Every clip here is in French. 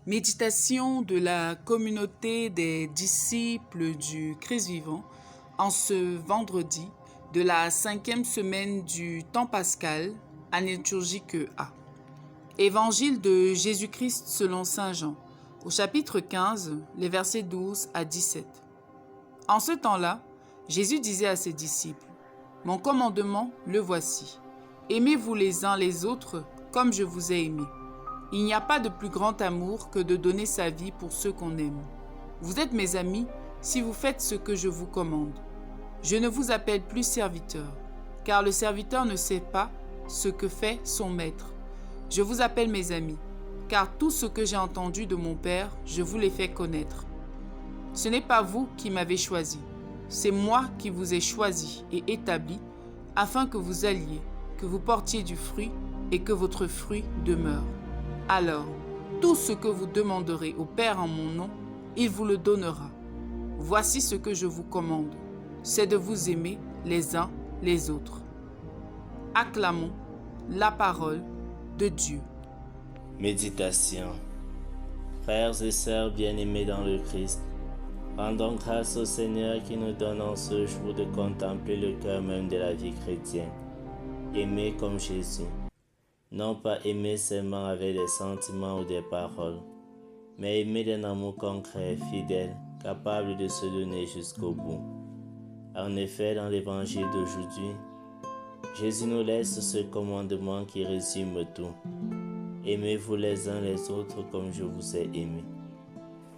Méditation de la communauté des disciples du Christ vivant en ce vendredi de la 5e semaine du temps pascal, année liturgique A. Évangile de Jésus-Christ selon saint Jean, au chapitre 15, les versets 12 à 17. En ce temps-là, Jésus disait à ses disciples, « Mon commandement, le voici. Aimez-vous les uns les autres comme je vous ai aimés. Il n'y a pas de plus grand amour que de donner sa vie pour ceux qu'on aime. Vous êtes mes amis si vous faites ce que je vous commande. Je ne vous appelle plus serviteur, car le serviteur ne sait pas ce que fait son maître. Je vous appelle mes amis, car tout ce que j'ai entendu de mon Père, je vous l'ai fait connaître. Ce n'est pas vous qui m'avez choisi, c'est moi qui vous ai choisi et établi, afin que vous alliez, que vous portiez du fruit et que votre fruit demeure. Alors, tout ce que vous demanderez au Père en mon nom, il vous le donnera. Voici ce que je vous commande, c'est de vous aimer les uns les autres. Acclamons la parole de Dieu. Méditation. Frères et sœurs bien-aimés dans le Christ, rendons grâce au Seigneur qui nous donne en ce jour de contempler le cœur même de la vie chrétienne. Aimer comme Jésus. Non pas aimer seulement avec des sentiments ou des paroles, mais aimer d'un amour concret, fidèle, capable de se donner jusqu'au bout. En effet, dans l'évangile d'aujourd'hui, Jésus nous laisse ce commandement qui résume tout. Aimez-vous les uns les autres comme je vous ai aimé.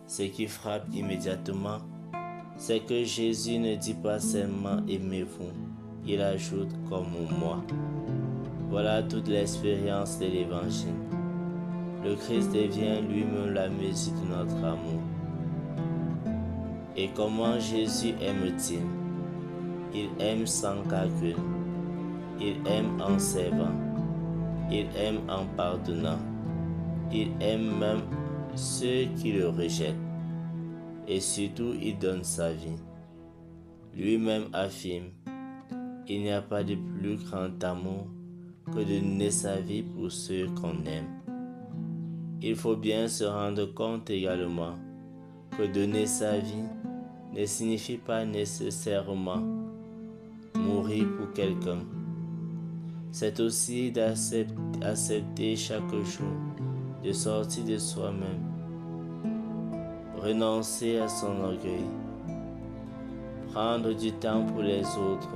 Ce qui frappe immédiatement, c'est que Jésus ne dit pas seulement aimez-vous, il ajoute comme moi. Voilà toute l'expérience de l'Évangile. Le Christ devient lui-même la mesure de notre amour. Et comment Jésus aime-t-il? Il aime sans calcul. Il aime en servant. Il aime en pardonnant. Il aime même ceux qui le rejettent. Et surtout, il donne sa vie. Lui-même affirme, il n'y a pas de plus grand amour que de donner sa vie pour ceux qu'on aime. Il faut bien se rendre compte également que donner sa vie ne signifie pas nécessairement mourir pour quelqu'un. C'est aussi d'accepter chaque jour de sortir de soi-même, renoncer à son orgueil, prendre du temps pour les autres,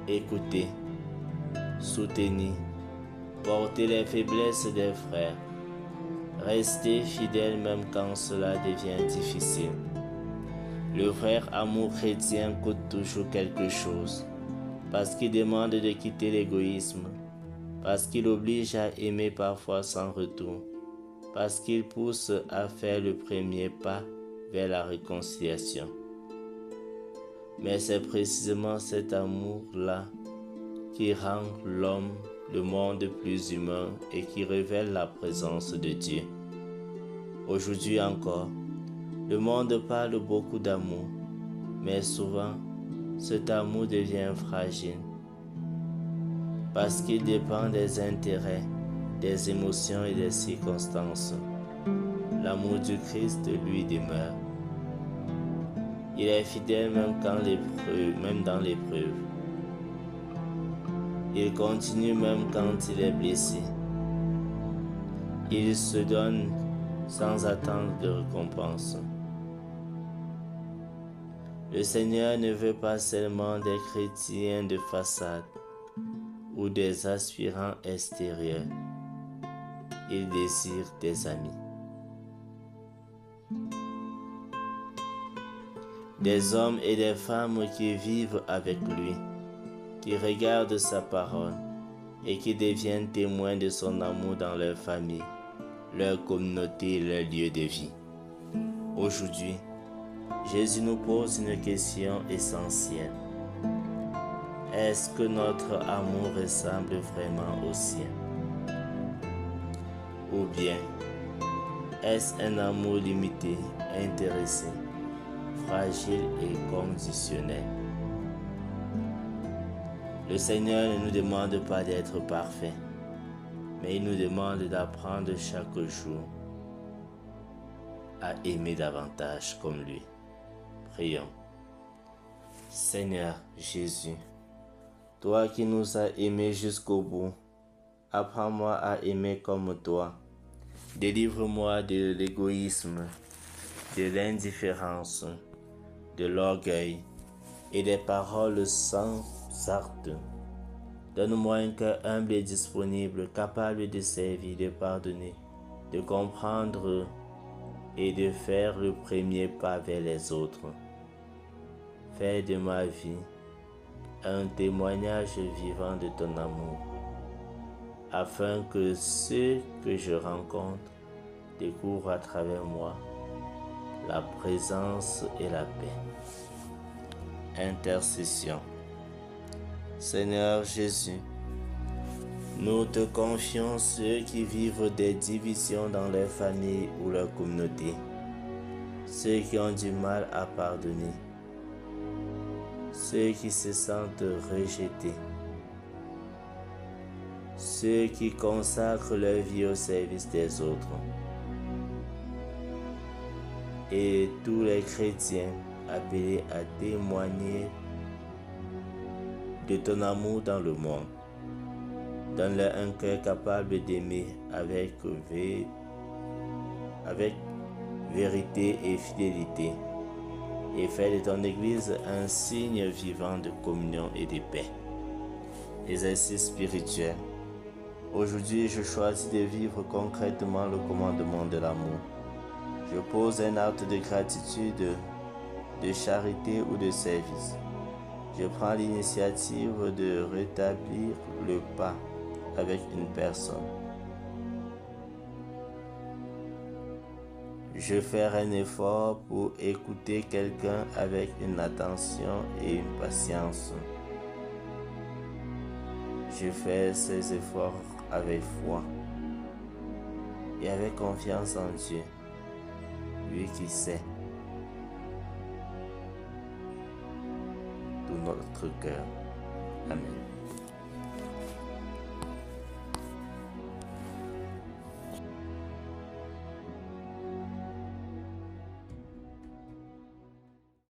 écouter, soutenir, porter les faiblesses des frères, rester fidèle même quand cela devient difficile. Le vrai amour chrétien coûte toujours quelque chose, parce qu'il demande de quitter l'égoïsme, parce qu'il oblige à aimer parfois sans retour, parce qu'il pousse à faire le premier pas vers la réconciliation. Mais c'est précisément cet amour-là qui rend l'homme, le monde plus humain et qui révèle la présence de Dieu. Aujourd'hui encore, le monde parle beaucoup d'amour, mais souvent, cet amour devient fragile parce qu'il dépend des intérêts, des émotions et des circonstances. L'amour du Christ lui demeure. Il est fidèle même dans l'épreuve. Il continue même quand il est blessé. Il se donne sans attendre de récompense. Le Seigneur ne veut pas seulement des chrétiens de façade ou des aspirants extérieurs. Il désire des amis. Des hommes et des femmes qui vivent avec lui, qui regardent sa parole et qui deviennent témoins de son amour dans leur famille, leur communauté et leur lieu de vie. Aujourd'hui, Jésus nous pose une question essentielle. Est-ce que notre amour ressemble vraiment au sien? Ou bien, est-ce un amour limité, intéressé, fragile et conditionnel? Le Seigneur ne nous demande pas d'être parfaits, mais il nous demande d'apprendre chaque jour à aimer davantage comme lui. Prions. Seigneur Jésus, toi qui nous as aimés jusqu'au bout, apprends-moi à aimer comme toi. Délivre-moi de l'égoïsme, de l'indifférence, de l'orgueil et des paroles sans sarde. Donne-moi un cœur humble et disponible, capable de servir, de pardonner, de comprendre et de faire le premier pas vers les autres. Fais de ma vie un témoignage vivant de ton amour, afin que ceux que je rencontre découvrent à travers moi la présence et la paix. Intercession. Seigneur Jésus, nous te confions ceux qui vivent des divisions dans leur famille ou leur communauté, ceux qui ont du mal à pardonner, ceux qui se sentent rejetés, ceux qui consacrent leur vie au service des autres, et tous les chrétiens appelés à témoigner de ton amour dans le monde. Donne-leur un cœur capable d'aimer avec vérité et fidélité, et fais de ton Église un signe vivant de communion et de paix. Exercice spirituel. Aujourd'hui, je choisis de vivre concrètement le commandement de l'amour. Je pose un acte de gratitude, de charité ou de service. Je prends l'initiative de rétablir le pas avec une personne. Je fais un effort pour écouter quelqu'un avec une attention et une patience. Je fais ces efforts avec foi et avec confiance en Dieu, lui qui sait tout notre cœur. Amen.